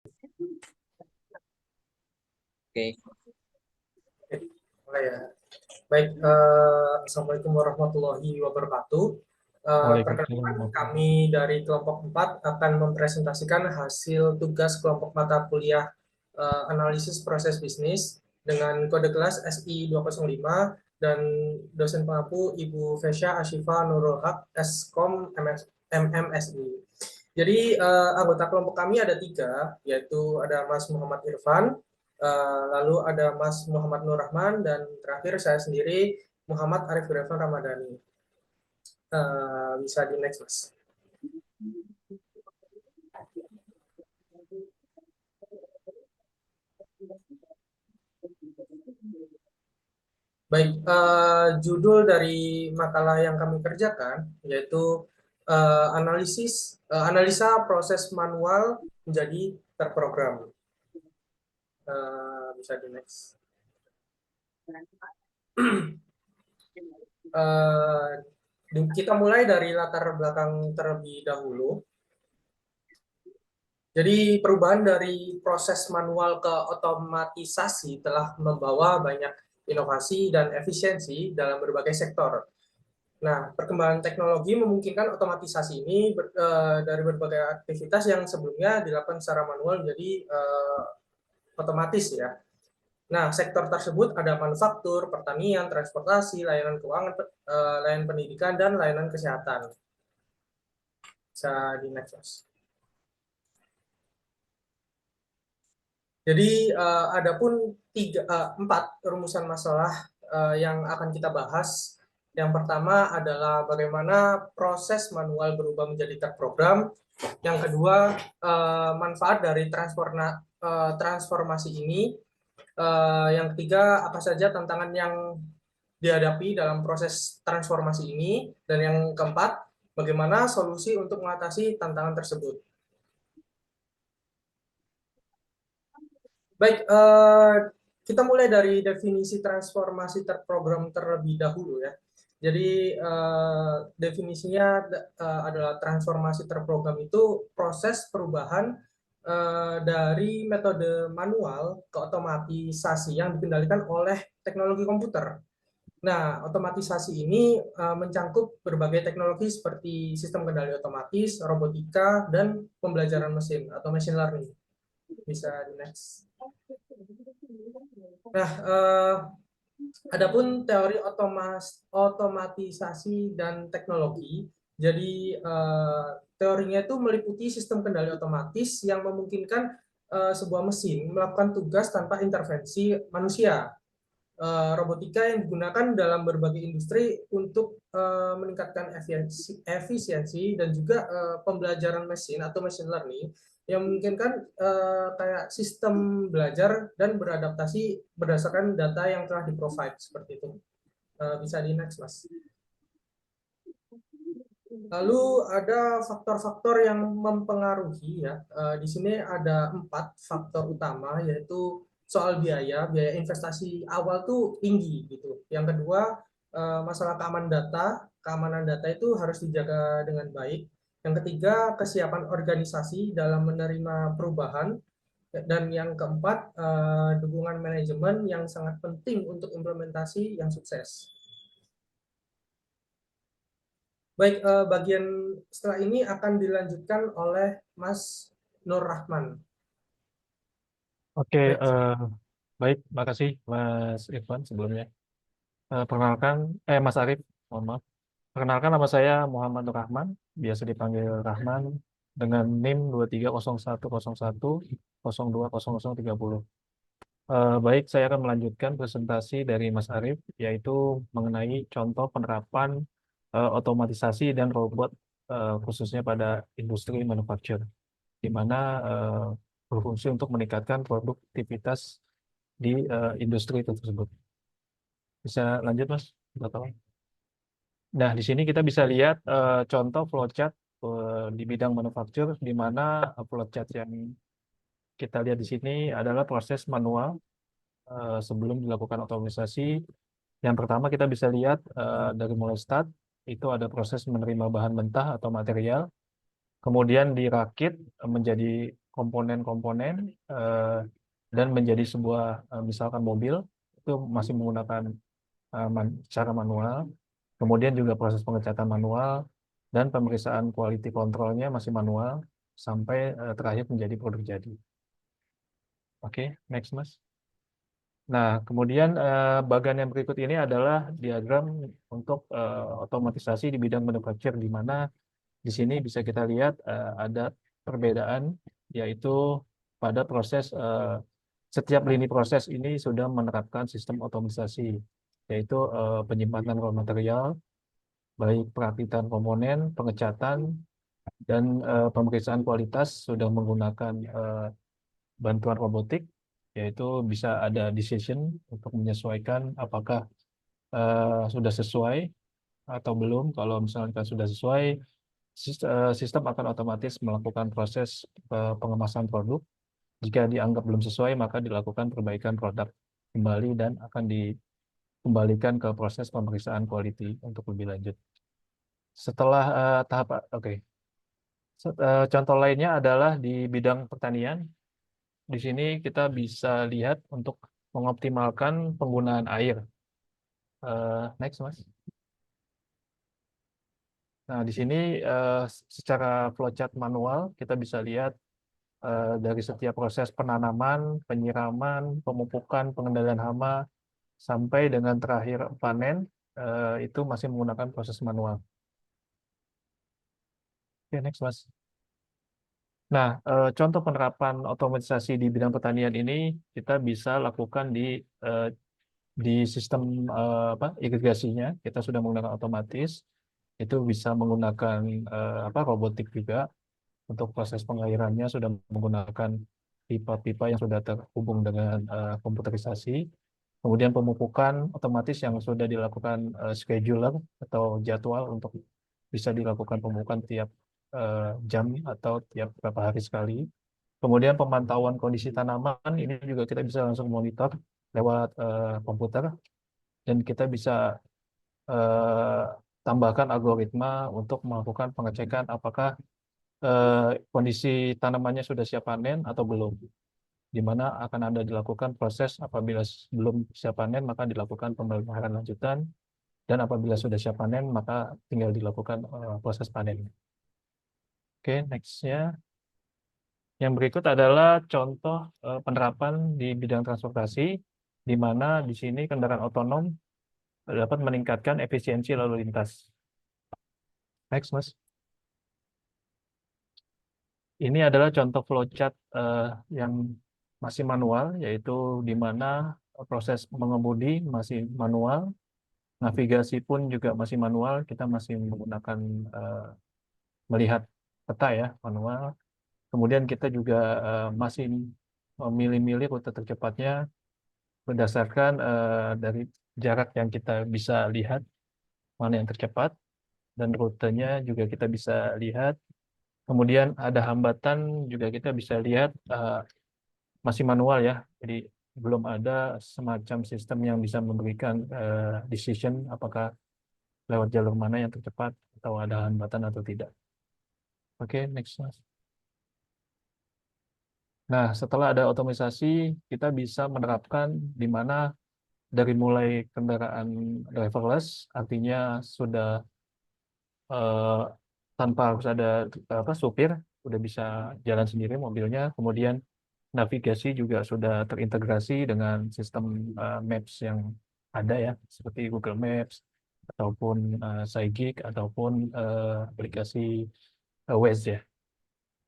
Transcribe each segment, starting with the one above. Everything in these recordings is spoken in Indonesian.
Oke, Mulai ya. Baik, Assalamualaikum warahmatullahi wabarakatuh. Waalaikumsalam. Perkenalkan, kami dari kelompok 4 akan mempresentasikan hasil tugas kelompok mata kuliah analisis proses bisnis dengan kode kelas SI 205 dan dosen pengampu Ibu Fesya Ashifa Nurul Haq, Eskom MMSI. Jadi anggota kelompok kami ada 3, yaitu ada Mas Muhammad Irfan, lalu ada Mas Muhammad Nur Rahman, dan terakhir saya sendiri, Muhammad Arif Irfan Ramadhani. Bisa di next, Mas. Baik, judul dari makalah yang kami kerjakan yaitu analisa proses manual menjadi terprogram. Bisa di next. Kita mulai dari latar belakang terlebih dahulu. Jadi perubahan dari proses manual ke otomatisasi telah membawa banyak inovasi dan efisiensi dalam berbagai sektor. Nah, perkembangan teknologi memungkinkan otomatisasi ini dari berbagai aktivitas yang sebelumnya dilakukan secara manual menjadi otomatis ya. Nah, sektor tersebut ada manufaktur, pertanian, transportasi, layanan keuangan, layanan pendidikan, dan layanan kesehatan. Bisa di next. Jadi ada pun 4 rumusan masalah yang akan kita bahas. Yang pertama adalah bagaimana proses manual berubah menjadi terprogram. Yang kedua, manfaat dari transformasi ini. Yang ketiga, apa saja tantangan yang dihadapi dalam proses transformasi ini. Dan yang keempat, bagaimana solusi untuk mengatasi tantangan tersebut. Baik, kita mulai dari definisi transformasi terprogram terlebih dahulu ya. Jadi definisinya adalah transformasi terprogram itu proses perubahan dari metode manual ke otomatisasi yang dikendalikan oleh teknologi komputer. Nah, otomatisasi ini mencangkup berbagai teknologi seperti sistem kendali otomatis, robotika, dan pembelajaran mesin atau machine learning. Bisa di next. Nah, adapun teori otomatisasi dan teknologi, jadi teorinya itu meliputi sistem kendali otomatis yang memungkinkan sebuah mesin melakukan tugas tanpa intervensi manusia. Robotika yang digunakan dalam berbagai industri untuk meningkatkan efisiensi dan juga pembelajaran mesin atau machine learning yang memungkinkan kayak sistem belajar dan beradaptasi berdasarkan data yang telah di-provide seperti itu. Bisa di next, Mas. Lalu ada faktor-faktor yang mempengaruhi ya. Di sini ada 4 faktor utama, yaitu soal biaya investasi awal tuh tinggi gitu. Yang kedua, masalah keamanan data itu harus dijaga dengan baik. Yang ketiga, kesiapan organisasi dalam menerima perubahan. Dan yang keempat, dukungan manajemen yang sangat penting untuk implementasi yang sukses. Baik, bagian setelah ini akan dilanjutkan oleh Mas Nur Rahman. Oke, Baik, baik, makasih Mas Irfan sebelumnya. Mas Arif, mohon maaf. Perkenalkan, nama saya Muhammad Nur Rahman, biasa dipanggil Rahman, dengan NIM 230101020030. Baik, saya akan melanjutkan presentasi dari Mas Arif, yaitu mengenai contoh penerapan otomatisasi dan robot, khususnya pada industri manufaktur, di mana berfungsi untuk meningkatkan produktivitas di industri tersebut. Bisa lanjut, Mas? Bapak? Nah, di sini kita bisa lihat contoh flowchart di bidang manufaktur, di mana flowchart yang kita lihat di sini adalah proses manual sebelum dilakukan otomatisasi. Yang pertama kita bisa lihat dari mulai start, itu ada proses menerima bahan mentah atau material, kemudian dirakit menjadi komponen-komponen dan menjadi sebuah misalkan mobil itu masih menggunakan cara manual. Kemudian juga proses pengecatan manual dan pemeriksaan quality controlnya masih manual sampai terakhir menjadi produk jadi. Oke, next Mas. Nah, kemudian bagian yang berikut ini adalah diagram untuk otomatisasi di bidang manufacture, di mana di sini bisa kita lihat ada perbedaan, yaitu pada proses setiap lini proses ini sudah menerapkan sistem otomatisasi, yaitu penyimpanan raw material, baik perakitan komponen, pengecatan, dan pemeriksaan kualitas sudah menggunakan bantuan robotik, yaitu bisa ada decision untuk menyesuaikan apakah sudah sesuai atau belum. Kalau misalkan sudah sesuai, sistem akan otomatis melakukan proses pengemasan produk. Jika dianggap belum sesuai, maka dilakukan perbaikan produk kembali dan akan dikembalikan ke proses pemeriksaan quality untuk lebih lanjut. Setelah tahap, oke. Contoh lainnya adalah di bidang pertanian. Di sini kita bisa lihat untuk mengoptimalkan penggunaan air. Next, Mas. Nah, di sini secara flowchart manual kita bisa lihat dari setiap proses penanaman, penyiraman, pemupukan, pengendalian hama, sampai dengan terakhir panen, itu masih menggunakan proses manual. Oke, next, Mas. Nah, contoh penerapan otomatisasi di bidang pertanian ini kita bisa lakukan eh, di sistem irigasinya. Kita sudah menggunakan otomatis, itu bisa menggunakan robotik juga. Untuk proses pengairannya sudah menggunakan pipa-pipa yang sudah terhubung dengan komputerisasi. Kemudian pemupukan otomatis yang sudah dilakukan scheduler atau jadwal untuk bisa dilakukan pemupukan tiap jam atau tiap beberapa hari sekali. Kemudian pemantauan kondisi tanaman ini juga kita bisa langsung monitor lewat komputer, dan kita bisa eh, tambahkan algoritma untuk melakukan pengecekan apakah kondisi tanamannya sudah siap panen atau belum, di mana akan ada dilakukan proses apabila belum siap panen maka dilakukan pemeliharaan lanjutan, dan apabila sudah siap panen maka tinggal dilakukan proses panen. Oke, nextnya. Yang berikut adalah contoh penerapan di bidang transportasi, di mana di sini kendaraan otonom dapat meningkatkan efisiensi lalu lintas. Next, Mas. Ini adalah contoh flowchart yang masih manual, yaitu di mana proses mengemudi masih manual, navigasi pun juga masih manual. Kita masih menggunakan melihat peta ya, manual. Kemudian kita juga masih memilih-milih rute tercepatnya berdasarkan dari jarak yang kita bisa lihat mana yang tercepat, dan rutenya juga kita bisa lihat. Kemudian ada hambatan juga kita bisa lihat, masih manual ya. Jadi belum ada semacam sistem yang bisa memberikan decision apakah lewat jalur mana yang tercepat atau ada hambatan atau tidak. Oke, next, Mas. Nah, setelah ada otomatisasi, kita bisa menerapkan di mana dari mulai kendaraan driverless, artinya sudah eh, tanpa harus ada supir, sudah bisa jalan sendiri mobilnya. Kemudian navigasi juga sudah terintegrasi dengan sistem Maps yang ada ya, seperti Google Maps ataupun Cygik ataupun aplikasi Waze ya.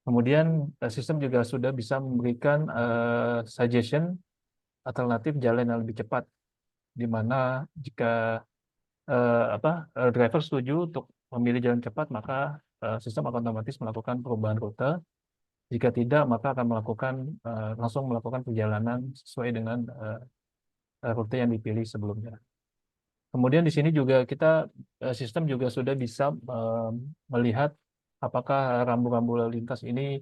Kemudian sistem juga sudah bisa memberikan suggestion alternatif jalan yang lebih cepat, di mana jika driver setuju untuk memilih jalan cepat, maka sistem akan otomatis melakukan perubahan rute. Jika tidak, maka akan langsung melakukan perjalanan sesuai dengan rute yang dipilih sebelumnya. Kemudian di sini juga sistem juga sudah bisa melihat apakah rambu-rambu lalu lintas ini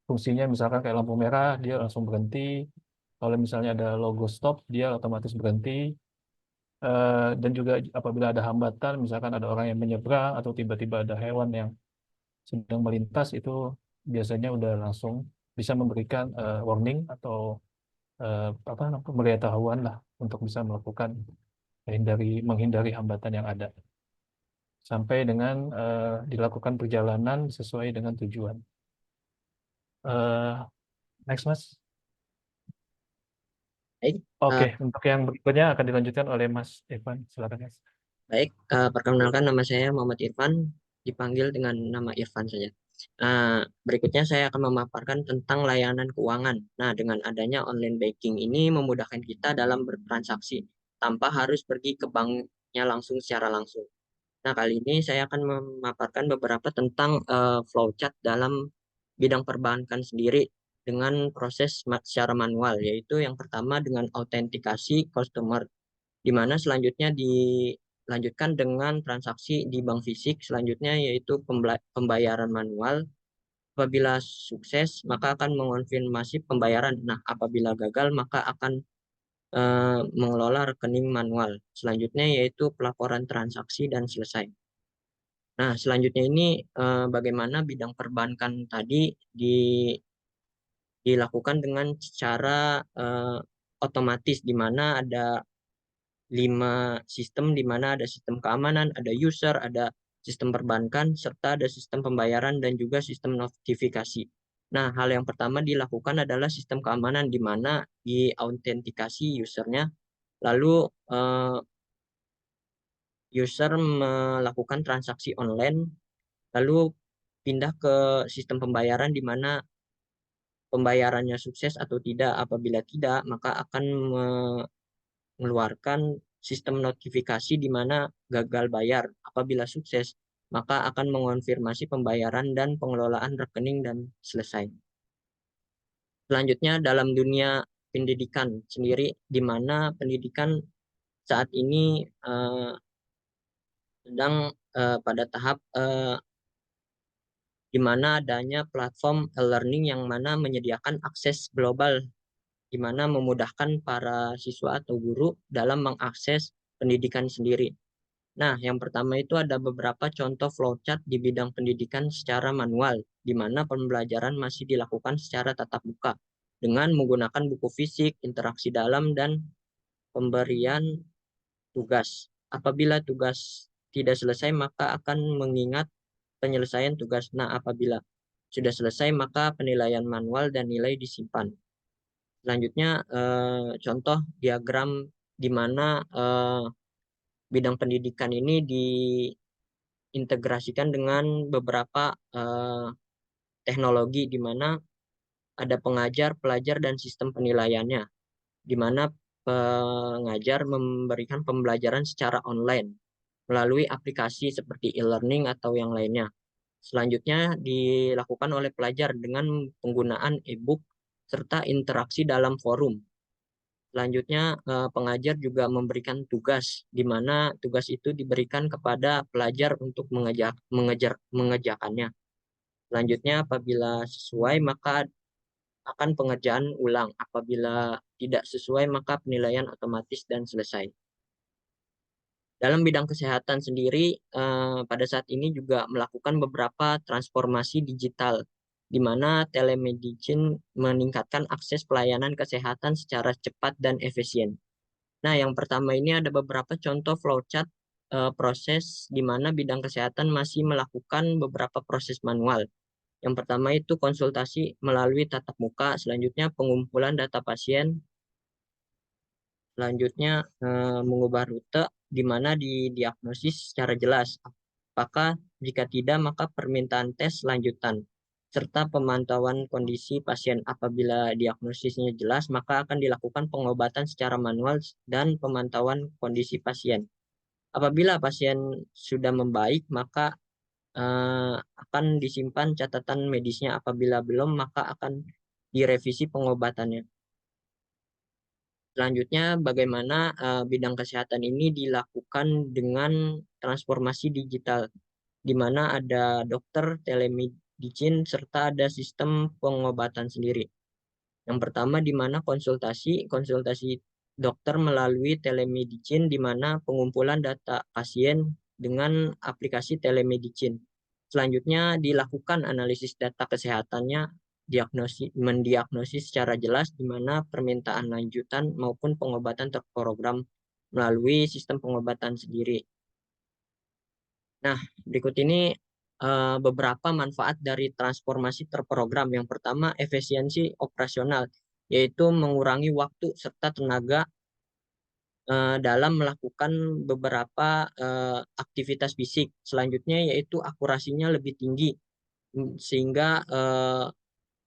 fungsinya, misalkan kayak lampu merah dia langsung berhenti. Kalau misalnya ada logo stop, dia otomatis berhenti. Dan juga apabila ada hambatan, misalkan ada orang yang menyeberang atau tiba-tiba ada hewan yang sedang melintas, itu biasanya udah langsung bisa memberikan warning atau pemberitahuan lah untuk bisa melakukan menghindari hambatan yang ada sampai dengan dilakukan perjalanan sesuai dengan tujuan. Next, Mas. Baik, Oke, untuk yang berikutnya akan dilanjutkan oleh Mas Evan. Silakan, Mas. baik. Perkenalkan, nama saya Muhammad Irfan, dipanggil dengan nama Irfan saja. Berikutnya saya akan memaparkan tentang layanan keuangan. Nah, dengan adanya online banking ini memudahkan kita dalam bertransaksi tanpa harus pergi ke banknya langsung secara langsung. Nah, kali ini saya akan memaparkan beberapa tentang flowchart dalam bidang perbankan sendiri dengan proses secara manual, yaitu yang pertama dengan autentikasi customer, di mana selanjutnya dilanjutkan dengan transaksi di bank fisik, selanjutnya yaitu pembayaran manual. Apabila sukses, maka akan mengonfirmasi pembayaran. Nah, apabila gagal, maka akan mengelola rekening manual. Selanjutnya yaitu pelaporan transaksi dan selesai. Nah, selanjutnya ini bagaimana bidang perbankan tadi dilakukan dengan cara otomatis, di mana ada 5 sistem, di mana ada sistem keamanan, ada user, ada sistem perbankan, serta ada sistem pembayaran dan juga sistem notifikasi. Nah, hal yang pertama dilakukan adalah sistem keamanan, di mana diautentikasi usernya, lalu user melakukan transaksi online, lalu pindah ke sistem pembayaran, di mana pembayarannya sukses atau tidak. Apabila tidak, maka akan mengeluarkan sistem notifikasi di mana gagal bayar. Apabila sukses, maka akan mengonfirmasi pembayaran dan pengelolaan rekening dan selesai. Selanjutnya dalam dunia pendidikan sendiri, di mana pendidikan saat ini sedang pada tahap di mana adanya platform e-learning yang mana menyediakan akses global, di mana memudahkan para siswa atau guru dalam mengakses pendidikan sendiri. Nah, yang pertama itu ada beberapa contoh flowchart di bidang pendidikan secara manual, di mana pembelajaran masih dilakukan secara tatap muka dengan menggunakan buku fisik, interaksi dalam, dan pemberian tugas. Apabila tugas tidak selesai, maka akan mengingat penyelesaian tugas. Nah, apabila sudah selesai, maka penilaian manual dan nilai disimpan. Selanjutnya, contoh diagram di mana bidang pendidikan ini diintegrasikan dengan beberapa teknologi, di mana ada pengajar, pelajar, dan sistem penilaiannya, di mana pengajar memberikan pembelajaran secara online melalui aplikasi seperti e-learning atau yang lainnya. Selanjutnya dilakukan oleh pelajar dengan penggunaan e-book serta interaksi dalam forum. Selanjutnya pengajar juga memberikan tugas, di mana tugas itu diberikan kepada pelajar untuk mengerjakannya. Selanjutnya apabila sesuai maka akan pengerjaan ulang. Apabila tidak sesuai maka penilaian otomatis dan selesai. Dalam bidang kesehatan sendiri, pada saat ini juga melakukan beberapa transformasi digital, di mana telemedicine meningkatkan akses pelayanan kesehatan secara cepat dan efisien. Nah, yang pertama ini ada beberapa contoh flowchart proses di mana bidang kesehatan masih melakukan beberapa proses manual. Yang pertama itu konsultasi melalui tatap muka, selanjutnya pengumpulan data pasien, selanjutnya mengubah rute, di mana didiagnosis secara jelas. Apakah jika tidak maka permintaan tes lanjutan, serta pemantauan kondisi pasien. Apabila diagnosisnya jelas maka akan dilakukan pengobatan secara manual dan pemantauan kondisi pasien. Apabila pasien sudah membaik maka akan disimpan catatan medisnya. Apabila belum maka akan direvisi pengobatannya. Selanjutnya, bagaimana bidang kesehatan ini dilakukan dengan transformasi digital, di mana ada dokter, telemedicine, serta ada sistem pengobatan sendiri. Yang pertama, di mana konsultasi dokter melalui telemedicine, di mana pengumpulan data pasien dengan aplikasi telemedicine. Selanjutnya, dilakukan analisis data kesehatannya mendiagnosis secara jelas di mana permintaan lanjutan maupun pengobatan terprogram melalui sistem pengobatan sendiri. Nah, berikut ini beberapa manfaat dari transformasi terprogram. Yang pertama, efisiensi operasional, yaitu mengurangi waktu serta tenaga dalam melakukan beberapa aktivitas fisik. Selanjutnya yaitu akurasinya lebih tinggi, sehingga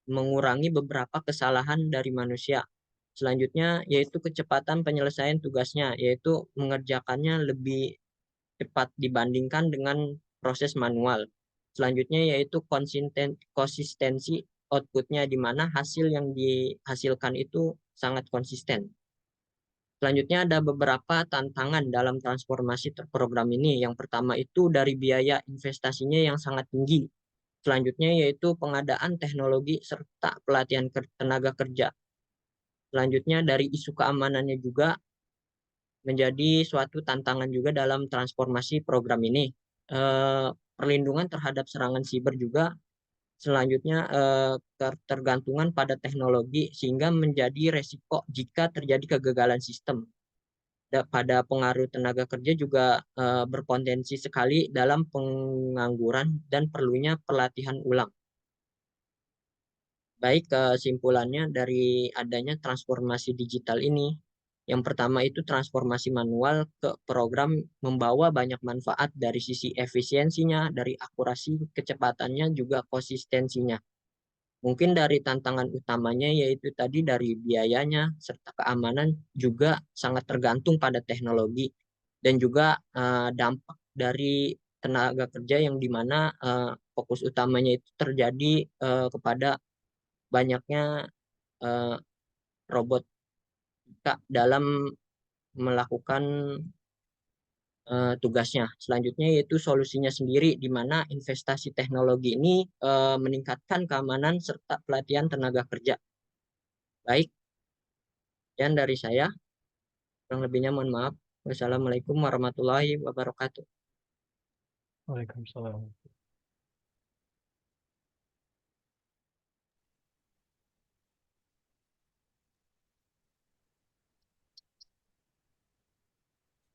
mengurangi beberapa kesalahan dari manusia. Selanjutnya yaitu kecepatan penyelesaian tugasnya, yaitu mengerjakannya lebih cepat dibandingkan dengan proses manual. Selanjutnya yaitu konsistensi outputnya, di mana hasil yang dihasilkan itu sangat konsisten. Selanjutnya ada beberapa tantangan dalam transformasi terprogram ini. Yang pertama itu dari biaya investasinya yang sangat tinggi. Selanjutnya yaitu pengadaan teknologi serta pelatihan tenaga kerja. Selanjutnya dari isu keamanannya juga menjadi suatu tantangan juga dalam transformasi program ini. Perlindungan terhadap serangan siber juga. Selanjutnya ketergantungan pada teknologi sehingga menjadi resiko jika terjadi kegagalan sistem. Pada pengaruh tenaga kerja juga berpotensi sekali dalam pengangguran dan perlunya pelatihan ulang. Baik, kesimpulannya dari adanya transformasi digital ini, yang pertama itu transformasi manual ke program membawa banyak manfaat dari sisi efisiensinya, dari akurasi, kecepatannya, juga konsistensinya. Mungkin dari tantangan utamanya yaitu tadi dari biayanya serta keamanan juga sangat tergantung pada teknologi, dan juga dampak dari tenaga kerja yang dimana fokus utamanya itu terjadi kepada banyaknya robot dalam melakukan tugasnya. Selanjutnya yaitu solusinya sendiri, di mana investasi teknologi ini meningkatkan keamanan serta pelatihan tenaga kerja. Baik, dan dari saya, kurang lebihnya mohon maaf. Wassalamualaikum warahmatullahi wabarakatuh. Waalaikumsalam.